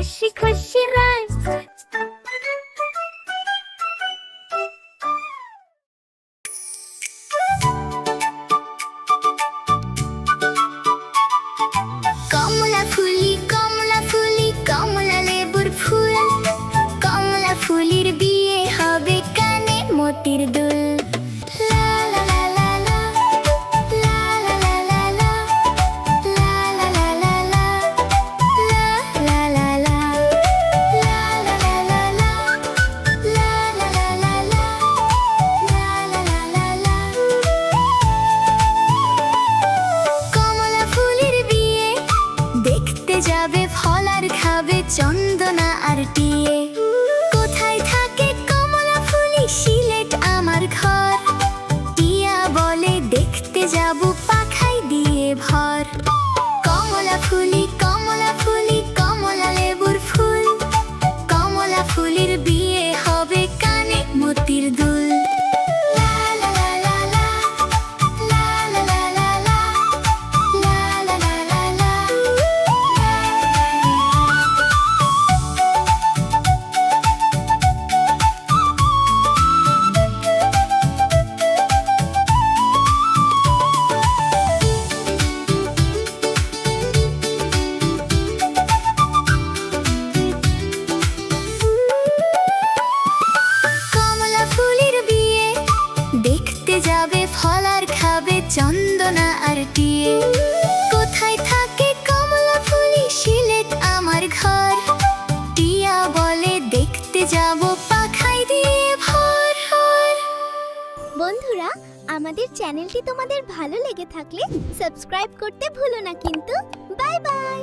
হাসি খুশি রায়। কমলা ফুলি কমলা ফুলি কমলা লেবুর ফুল, কমলা ফুলির বিয়ে হবে কানে মতির দুল। লা লা লা লা লা, লা লা লা লা লা, লা লা লা লা লা, লা লা লা লা, লা লা লা লা লা, লা লা লা লা লা, লা লা লা লা। কমলা ফুলের বিয়ে দেখতে যাবে ফল আর খাবে চন্দনা আর টিয়ে। কোথায় থাকে কমলা ফুলি? সিলেট আমার ঘর। টিয়া বলে দেখতে যাব পাখাই দিয়ে ভর। কমলা ফুলি কমলা ফুলি কমলা লেবুর ফুল, কমলা ফুলির বিয়ে হবে কানে মতির দুল। লা লা লা লা লা, লা লা লা লা লা, লা লা লা লা লা। কমলা ফুলের বিয়ে দেখতে যাবে ফল আর খাবে চন্দনা আর টিয়ে। কোথায় থাকে কমলা ফুলি? সিলেট আমার ঘর। টিয়া বলে দেখতে যাব পাখাই দিয়ে ভর। বন্ধুরা, আমাদের চ্যানেলটি তোমাদের ভালো লেগে থাকলে সাবস্ক্রাইব করতে ভুলো না কিন্তু। Bye bye.